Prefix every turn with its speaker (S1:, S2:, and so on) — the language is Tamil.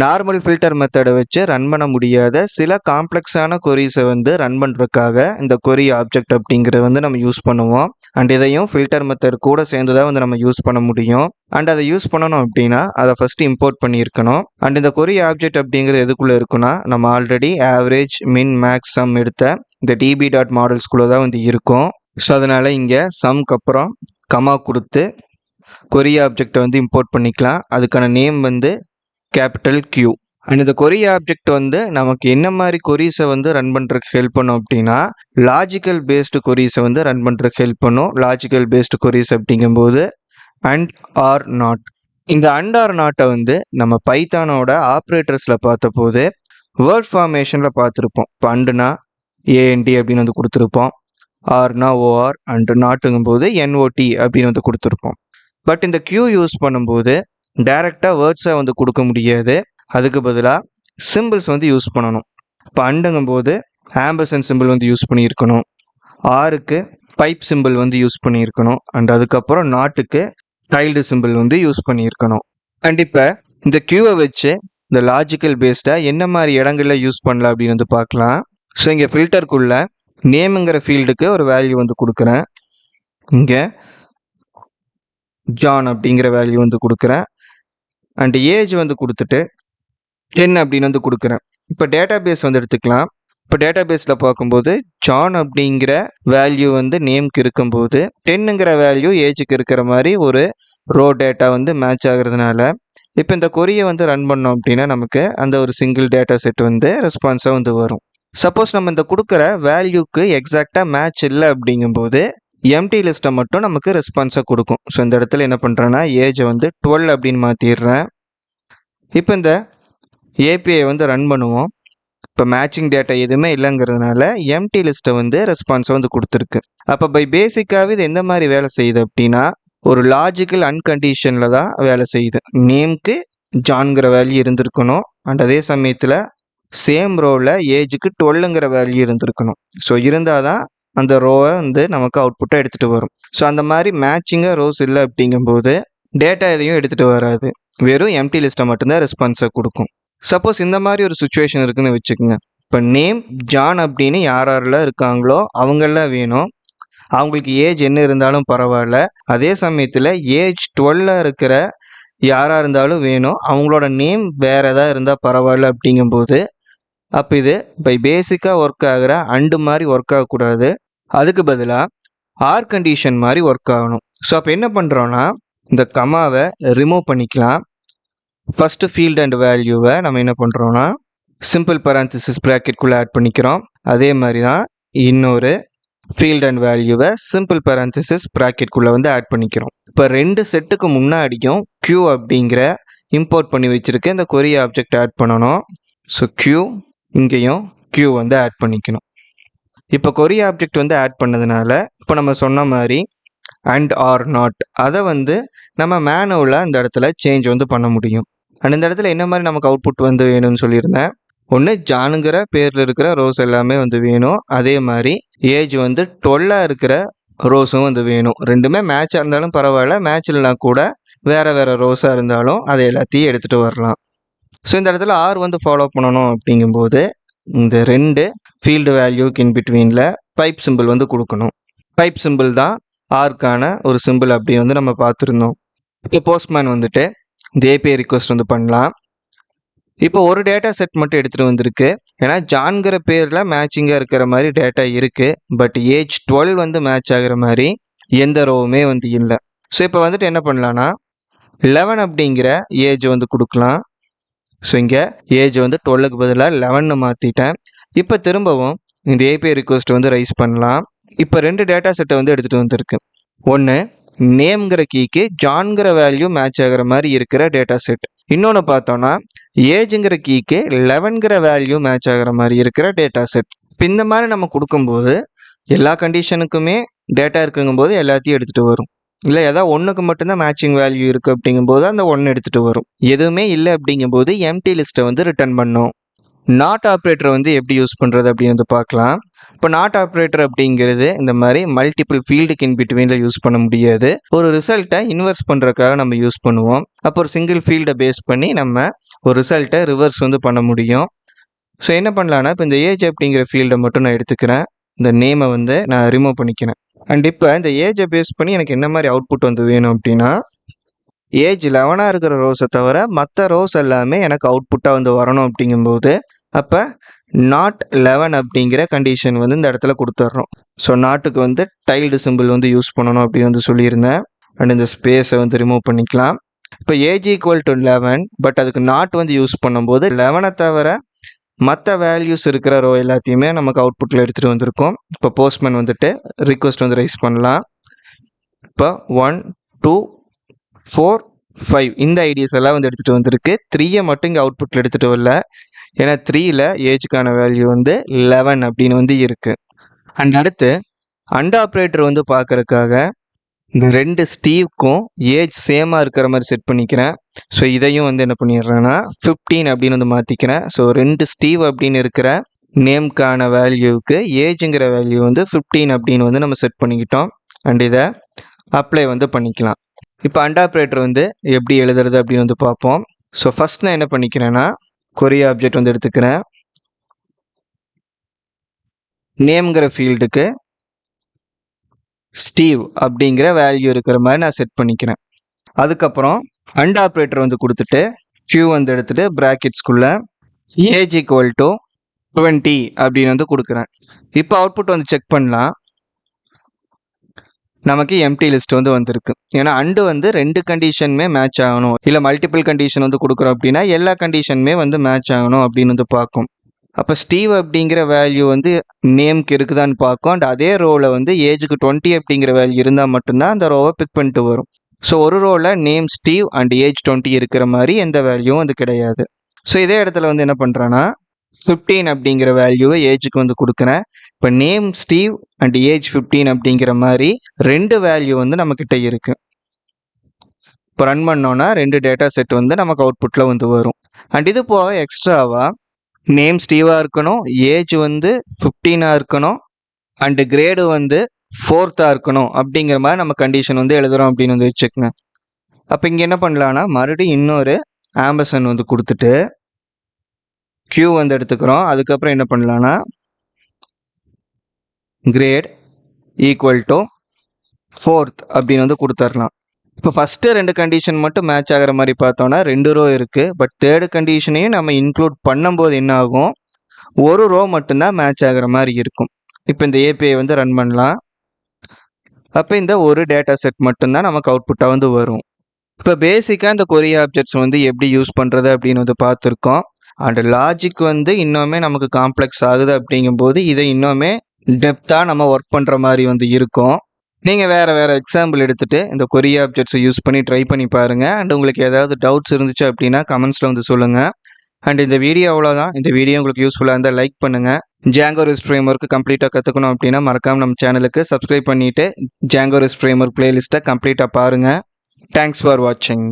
S1: நார்மல் ஃபில்டர் மெத்தடை வச்சு ரன் பண்ண முடியாத சில காம்ப்ளெக்ஸான கொரீஸை வந்து ரன் பண்ணுறதுக்காக இந்த கொரி ஆப்ஜெக்ட் அப்படிங்கிறத வந்து நம்ம யூஸ் பண்ணுவோம். அண்ட் இதையும் ஃபில்டர் மெத்தட் கூட சேர்ந்து தான் வந்து நம்ம யூஸ் பண்ண முடியும். அண்ட் அதை யூஸ் பண்ணணும் அப்படின்னா அதை ஃபஸ்ட்டு இம்போர்ட் பண்ணியிருக்கணும். அண்ட் இந்த கொரி ஆப்ஜெக்ட் அப்படிங்கிறது எதுக்குள்ளே இருக்குன்னா, நம்ம ஆல்ரெடி ஆவரேஜ் மின் மேக்ஸ் சம் எடுத்த இந்த டிபி டாட் மாடல்ஸ்குள்ளே தான் வந்து இருக்கும். ஸோ அதனால் இங்கே சம்க்கு அப்புறம் கமா கொடுத்து கொரி ஆப்ஜெக்டை வந்து இம்போர்ட் பண்ணிக்கலாம். அதுக்கான நேம் வந்து கேபிட்டல் Q. அண்ட் இந்த கொரி ஆப்ஜெக்ட் வந்து நமக்கு என்ன மாதிரி கொரீஸை வந்து ரன் பண்ணுறதுக்கு ஹெல்ப் பண்ணும் அப்படின்னா, லாஜிக்கல் பேஸ்டு கொரீஸை வந்து ரன் பண்ணுறதுக்கு ஹெல்ப் பண்ணும். லாஜிக்கல் பேஸ்டு கொரீஸ் அப்படிங்கும்போது அண்ட் ஆர் நாட். இந்த அண்ட் ஆர் நாட்டை வந்து நம்ம பைத்தானோட ஆப்ரேட்டர்ஸில் பார்த்தபோது வேர்ட் ஃபார்மேஷனில் பார்த்துருப்போம். இப்போ அண்டுனா ஏஎன்டி அப்படின்னு வந்து கொடுத்துருப்போம். ஆர்னா ஓஆர் அண்ட் நாட்டுங்கும்போது என்ஓடி அப்படின்னு வந்து கொடுத்துருப்போம். பட் இந்த Q யூஸ் பண்ணும்போது டைரெக்டாக வேர்ட்ஸை வந்து கொடுக்க முடியாது. அதுக்கு பதிலாக சிம்பிள்ஸ் வந்து யூஸ் பண்ணணும். இப்போ அண்டுங்கும்போது ஆம்பர்சன் சிம்பிள் வந்து யூஸ் பண்ணியிருக்கணும். ஆருக்கு பைப் சிம்பிள் வந்து யூஸ் பண்ணியிருக்கணும். அண்ட் அதுக்கப்புறம் நாட்டுக்கு சைல்டு சிம்பிள் வந்து யூஸ் பண்ணியிருக்கணும். அண்ட் இப்போ இந்த Qவை வச்சு இந்த லாஜிக்கல் பேஸ்டாக என்ன மாதிரி இடங்களில் யூஸ் பண்ணலாம் அப்படின்னு வந்து பார்க்கலாம். ஸோ இங்கே ஃபில்டருக்குள்ளே நேமுங்கிற ஃபீல்டுக்கு ஒரு வேல்யூ வந்து கொடுக்குறேன். இங்கே ஜான் அப்படிங்கிற வேல்யூ வந்து கொடுக்குறேன். அண்ட் ஏஜ் வந்து கொடுத்துட்டு 10 அப்படின்னு வந்து கொடுக்குறேன். இப்போ டேட்டா பேஸ் வந்து எடுத்துக்கலாம். இப்போ டேட்டா பேஸில் பார்க்கும்போது ஜான் அப்படிங்கிற வேல்யூ வந்து நேம்க்கு இருக்கும்போது 10ங்கிற வேல்யூ ஏஜுக்கு இருக்கிற மாதிரி ஒரு ரோ டேட்டா வந்து மேட்ச் ஆகுறதுனால இப்போ இந்த கொரியை வந்து ரன் பண்ணோம் அப்படின்னா நமக்கு அந்த ஒரு சிங்கிள் டேட்டா செட் வந்து ரெஸ்பான்ஸாக வந்து வரும். சப்போஸ் நம்ம இந்த கொடுக்குற வேல்யூக்கு எக்ஸாக்டாக மேட்ச் இல்லை அப்படிங்கும்போது எம்டி லிஸ்ட்டை மட்டும் நமக்கு ரெஸ்பான்ஸாக கொடுக்கும். ஸோ இந்த இடத்துல என்ன பண்ணுறேன்னா ஏஜை வந்து 12 அப்படின்னு மாற்றிடுறேன். இப்போ இந்த ஏபிஐ வந்து ரன் பண்ணுவோம். இப்போ மேட்சிங் டேட்டா எதுவுமே இல்லைங்கிறதுனால எம்டி லிஸ்ட்டை வந்து ரெஸ்பான்ஸை வந்து கொடுத்துருக்கு. அப்போ பை பேசிக்காகவே இது எந்த மாதிரி வேலை செய்யுது அப்படின்னா, ஒரு லாஜிக்கல் அன்கண்டிஷனில் தான் வேலை செய்யுது. நேம்க்கு ஜான்கிற வேல்யூ இருந்திருக்கணும். அண்ட் அதே சமயத்தில் சேம் ரோவில் ஏஜுக்கு 12ங்கிற வேல்யூ இருந்திருக்கணும். ஸோ இருந்தால் தான் அந்த ரோவை வந்து நமக்கு அவுட்புட்டை எடுத்துகிட்டு வரும். ஸோ அந்த மாதிரி மேட்சிங்காக ரோஸ் இல்லை அப்படிங்கும்போது டேட்டா எதையும் எடுத்துகிட்டு வராது. வெறும் எம்டி லிஸ்ட்டை மட்டும்தான் ரெஸ்பான்ஸை கொடுக்கும். சப்போஸ் இந்த மாதிரி ஒரு சுச்சுவேஷன் இருக்குதுன்னு வச்சுக்கோங்க. இப்போ நேம் ஜான் அப்படின்னு யாரெல்லாம் இருக்காங்களோ அவங்கெல்லாம் வேணும். அவங்களுக்கு ஏஜ் என்ன இருந்தாலும் பரவாயில்ல. அதே சமயத்தில் ஏஜ் 12 இருக்கிற யாராக இருந்தாலும் வேணும். அவங்களோட நேம் வேறு எதாவது இருந்தால் பரவாயில்ல அப்படிங்கும்போது அப்போ இது பை பேசிக்காக ஒர்க் ஆகிற அண்டு மாதிரி ஒர்க் ஆகக்கூடாது. அதுக்கு பதிலாக ஆர் கண்டிஷன் மாதிரி ஒர்க் ஆகணும். ஸோ அப்போ என்ன பண்ணுறோன்னா இந்த கமாவை ரிமூவ் பண்ணிக்கலாம். ஃபஸ்ட்டு ஃபீல்டு அண்ட் வேல்யூவை நம்ம என்ன பண்ணுறோன்னா சிம்பிள் பரான்திசிஸ் ப்ராக்கெட்குள்ளே ஆட் பண்ணிக்கிறோம். அதே மாதிரி தான் இன்னொரு ஃபீல்டு அண்ட் வேல்யூவை சிம்பிள் பரான்திசிஸ் ப்ராக்கெட்குள்ளே வந்து ஆட் பண்ணிக்கிறோம். இப்போ 2 செட்டுக்கு முன்னாடியும் Q அப்படிங்கிற இம்போர்ட் பண்ணி வச்சுருக்க இந்த கொரி ஆப்ஜெக்ட் ஆட் பண்ணணும். ஸோ Q இங்கேயும் Q வந்து ஆட் பண்ணிக்கணும். இப்போ கொரி ஆப்ஜெக்ட் வந்து ஆட் பண்ணதுனால இப்போ நம்ம சொன்ன மாதிரி அண்ட் ஆர் நாட் அதை வந்து நம்ம மேனுவலாக இந்த இடத்துல சேஞ்ச் வந்து பண்ண முடியும். அண்ட் இந்த இடத்துல என்ன மாதிரி நமக்கு அவுட்புட் வந்து வேணும்னு சொல்லியிருந்தேன். ஒன்று ஜானுங்கிற பேரில் இருக்கிற ரோஸ் எல்லாமே வந்து வேணும். அதே மாதிரி ஏஜ் வந்து 12 இருக்கிற ரோஸும் வந்து வேணும். ரெண்டுமே மேட்சாக இருந்தாலும் பரவாயில்ல, மேட்ச் இல்லைனா கூட வேறு வேறு ரோஸாக இருந்தாலும் அதை எல்லாத்தையும் எடுத்துகிட்டு வரலாம். ஸோ இந்த இடத்துல ஆர் வந்து ஃபாலோ பண்ணணும் அப்படிங்கும்போது இந்த 2 ஃபீல்டு வேல்யூக்கு இன்பிட்வீனில் பைப் சிம்பிள் வந்து கொடுக்கணும். பைப் சிம்பிள் தான் ஆர்க்கான ஒரு சிம்பிள் அப்படி வந்து நம்ம பார்த்துருந்தோம். இப்போ போஸ்ட்மேன் வந்துட்டு இந்த ஏபிஐ ரிக்வஸ்ட் வந்து பண்ணலாம். இப்போ ஒரு டேட்டா செட் மட்டும் எடுத்துகிட்டு வந்திருக்கு. ஏன்னா ஜான்கிற பேரில் மேட்சிங்காக இருக்கிற மாதிரி டேட்டா இருக்குது. பட் ஏஜ் 12 வந்து மேட்ச் ஆகிற மாதிரி எந்த ரோவுமே வந்து இல்லை. ஸோ இப்போ வந்துட்டு என்ன பண்ணலான்னா 11 அப்படிங்கிற ஏஜ் வந்து கொடுக்கலாம். ஸோ இங்கே ஏஜ் வந்து 12க்கு பதிலாக 11 மாற்றிட்டேன். இப்போ திரும்பவும் இந்த ஏபிஐ ரிக்வஸ்ட் வந்து ரைஸ் பண்ணலாம். இப்போ 2 டேட்டா செட்டை வந்து எடுத்துகிட்டு வந்திருக்கு. ஒன்று நேம்ங்கிற கீக்கு ஜான்கிற வேல்யூ மேட்ச் ஆகிற மாதிரி இருக்கிற டேட்டா செட். இன்னொன்று பார்த்தோன்னா ஏஜுங்கிற கீக்கு 11ங்கிற வேல்யூ மேட்ச் ஆகிற மாதிரி இருக்கிற டேட்டா செட். இப்போ இந்த மாதிரி நம்ம கொடுக்கும்போது எல்லா கண்டிஷனுக்குமே டேட்டா இருக்குங்கும்போது எல்லாத்தையும் எடுத்துகிட்டு வரும். இல்லை ஏதாவது ஒன்றுக்கு மட்டும்தான் மேட்சிங் வேல்யூ இருக்குது அப்படிங்கும்போது அந்த 1 எடுத்துகிட்டு வரும். எதுவுமே இல்லை அப்படிங்கும்போது எம்டி லிஸ்ட்டை வந்து ரிட்டர்ன் பண்ணும். நாட் ஆப்ரேட்டரை வந்து எப்படி யூஸ் பண்ணுறது அப்படின்னு வந்து பார்க்கலாம். இப்போ நாட் ஆப்ரேட்டர் அப்படிங்கிறது இந்த மாதிரி மல்டிபிள் ஃபீல்டுக்கு இன் பிட்வீனில் யூஸ் பண்ண முடியாது. ஒரு ரிசல்ட்டை இன்வெர்ஸ் பண்ணுறதுக்காக நம்ம யூஸ் பண்ணுவோம். அப்போ ஒரு சிங்கிள் ஃபீல்டை பேஸ் பண்ணி நம்ம ஒரு ரிசல்ட்டை ரிவர்ஸ் வந்து பண்ண முடியும். ஸோ என்ன பண்ணலான்னா, இப்போ இந்த ஏஜ் அப்படிங்கிற ஃபீல்டை மட்டும் நான் எடுத்துக்கிறேன். இந்த நேமை வந்து நான் ரிமூவ் பண்ணிக்கிறேன். அண்ட் இப்போ இந்த ஏஜை பேஸ் பண்ணி எனக்கு என்ன மாதிரி அவுட்புட் வந்து வேணும் அப்படின்னா, ஏஜ் 11 இருக்கிற ரோஸை தவிர மற்ற ரோஸ் எல்லாமே எனக்கு அவுட்புட்டாக வந்து வரணும் அப்படிங்கும்போது, அப்போ நாட் 11 அப்படிங்கிற கண்டிஷன் வந்து இந்த இடத்துல கொடுத்துட்றோம். ஸோ நாட்டுக்கு வந்து டைல்டு சிம்பிள் வந்து யூஸ் பண்ணணும் அப்படின்னு வந்து சொல்லியிருந்தேன். அண்ட் இந்த ஸ்பேஸை வந்து ரிமூவ் பண்ணிக்கலாம். இப்போ ஏஜ் ஈக்குவல் டு 11, பட் அதுக்கு நாட் வந்து யூஸ் பண்ணும்போது 11 தவிர மற்ற வேல்யூஸ் இருக்கிற ரோ எல்லாத்தையுமே நமக்கு அவுட்புட்டில் எடுத்துகிட்டு வந்திருக்கோம். இப்போ போஸ்ட்மேன் வந்துட்டு ரிக்வெஸ்ட் வந்து ரைஸ் பண்ணலாம். இப்போ 1, 2, 4, 5 இந்த ஐடியாஸ் எல்லாம் வந்து எடுத்துகிட்டு வந்திருக்கு. 3யை மட்டும் இங்கே அவுட்புட்டில் எடுத்துகிட்டு வரல. ஏன்னா 3ல் ஏஜுக்கான வேல்யூ வந்து 11 அப்படின்னு வந்து இருக்குது. அண்ட் அடுத்து அண்ட் ஆப்ரேட்டர் வந்து பார்க்குறதுக்காக இந்த 2 ஸ்டீவ்க்கும் ஏஜ் சேமாக இருக்கிற மாதிரி செட் பண்ணிக்கிறேன். ஸோ இதையும் வந்து என்ன பண்ணிடுறேன்னா 15 அப்படின்னு வந்து மாற்றிக்கிறேன். ஸோ 2 ஸ்டீவ் அப்படின்னு இருக்கிற நேம்க்கான வேல்யூவுக்கு ஏஜுங்கிற வேல்யூ வந்து 15 அப்படின்னு வந்து நம்ம செட் பண்ணிக்கிட்டோம். அண்ட் இதை அப்ளை வந்து பண்ணிக்கலாம். இப்போ அண்ட் ஆப்ரேட்டர் வந்து எப்படி எழுதுறது அப்படின்னு வந்து பார்ப்போம். ஸோ ஃபஸ்ட் நான் என்ன பண்ணிக்கிறேன்னா, கொரி ஆப்ஜெக்ட் வந்து எடுத்துக்கிறேன். நேம்ங்கிற ஃபீல்டுக்கு ஸ்டீவ் அப்படிங்கிற வேல்யூ இருக்கிற மாதிரி நான் செட் பண்ணிக்கிறேன். அதுக்கப்புறம் அண்ட் ஆப்ரேட்டர் வந்து கொடுத்துட்டு Q வந்து எடுத்துகிட்டு ப்ராக்கெட்ஸ்குள்ளே ஏஜ் ஈக்குவல் டு 20 அப்படின்னு வந்து கொடுக்குறேன். இப்போ அவுட்புட் வந்து செக் பண்ணலாம். நமக்கு எம்டி லிஸ்ட் வந்து வந்திருக்கு. ஏன்னா அண்டு வந்து 2 கண்டிஷனுமே மேட்ச் ஆகணும். இல்லை மல்டிபிள் கண்டிஷன் வந்து கொடுக்குறோம் அப்படின்னா எல்லா கண்டிஷனுமே வந்து மேட்ச் ஆகணும் அப்படின்னு வந்து பார்க்கும். அப்போ ஸ்டீவ் அப்படிங்கிற வேல்யூ வந்து நேம்க்கு இருக்குதான்னு பார்க்கும். அண்ட் அதே ரோவில் வந்து ஏஜுக்கு 20 அப்படிங்கிற வேல்யூ இருந்தால் மட்டும்தான் அந்த ரோவை பிக் பண்ணிட்டு வரும். ஸோ ஒரு ரோவில் நேம் ஸ்டீவ் அண்ட் ஏஜ் 20 இருக்கிற மாதிரி எந்த வேல்யூவும் வந்து கிடையாது. ஸோ இதே இடத்துல வந்து என்ன பண்ணுறேன்னா 15 அப்படிங்கிற வேல்யூவை ஏஜுக்கு வந்து கொடுக்குறேன். இப்போ நேம் ஸ்டீவ் அண்ட் ஏஜ் 15 அப்படிங்கிற மாதிரி 2 வேல்யூ வந்து நம்மக்கிட்ட இருக்குது. இப்போ ரன் பண்ணோன்னா 2 டேட்டா செட் வந்து நமக்கு அவுட்புட்டில் வந்து வரும். அண்ட் இது போக எக்ஸ்ட்ராவாக நேம் ஸ்டீவாக இருக்கணும், ஏஜ் வந்து 15ஆக இருக்கணும், அண்டு கிரேடு வந்து 4th இருக்கணும் அப்படிங்கிற மாதிரி நம்ம கண்டிஷன் வந்து எழுதுகிறோம் அப்படின்னு வந்து வச்சுக்கோங்க. அப்போ இங்கே என்ன பண்ணலான்னா மறுபடியும் இன்னொரு ஆம்பர்சன் வந்து கொடுத்துட்டு Q வந்து எடுத்துக்கிறோம். அதுக்கப்புறம் என்ன பண்ணலான்னா கிரேட் ஈக்குவல் டு 4th அப்படின்னு வந்து கொடுத்துடலாம். இப்போ ஃபஸ்ட்டு 2 கண்டிஷன் மட்டும் மேட்ச் ஆகிற மாதிரி பார்த்தோன்னா 2 ரோ இருக்குது. பட் 3rd கண்டிஷனையும் நம்ம இன்க்ளூட் பண்ணும்போது என்ன ஆகும், ஒரு ரோ மட்டும்தான் மேட்ச் ஆகிற மாதிரி இருக்கும். இப்போ இந்த ஏபிஐ வந்து ரன் பண்ணலாம். அப்போ இந்த ஒரு டேட்டா செட் மட்டும்தான் நமக்கு அவுட்புட்டாக வந்து வரும். இப்போ பேசிக்காக இந்த கொரி ஆப்ஜெக்ட்ஸ் வந்து எப்படி யூஸ் பண்ணுறது அப்படின்னு வந்து பார்த்துருக்கோம். அண்ட் லாஜிக் வந்து இன்னுமே நமக்கு காம்ப்ளெக்ஸ் ஆகுது அப்படிங்கும்போது இதை இன்னுமே டெப்த்தாக நம்ம ஒர்க் பண்ணுற மாதிரி வந்து இருக்கும். நீங்கள் வேறு எக்ஸாம்பிள் எடுத்துகிட்டு இந்த கொரி ஆப்ஜெக்ட்ஸை யூஸ் பண்ணி ட்ரை பண்ணி பாருங்கள். அண்ட் உங்களுக்கு ஏதாவது டவுட்ஸ் இருந்துச்சு அப்படின்னா கமெண்ட்ஸில் வந்து சொல்லுங்கள். அண்ட் இந்த வீடியோ அவ்வளோதான். இந்த வீடியோ உங்களுக்கு யூஸ்ஃபுல்லாக இருந்தால் லைக் பண்ணுங்கள். ஜாங்கோ ரெஸ்ட் ஃப்ரேம்வொர்க் கம்ப்ளீட்டாக கற்றுக்கணும் அப்படின்னா மறக்காமல் நம்ம சேனலுக்கு சப்ஸ்கிரைப் பண்ணிவிட்டு ஜாங்கோ ரெஸ்ட் ஃப்ரேம்வொர்க் பிளேலிஸ்ட்டை கம்ப்ளீட்டாக பாருங்கள். தேங்க்ஸ் ஃபார் வாட்சிங்.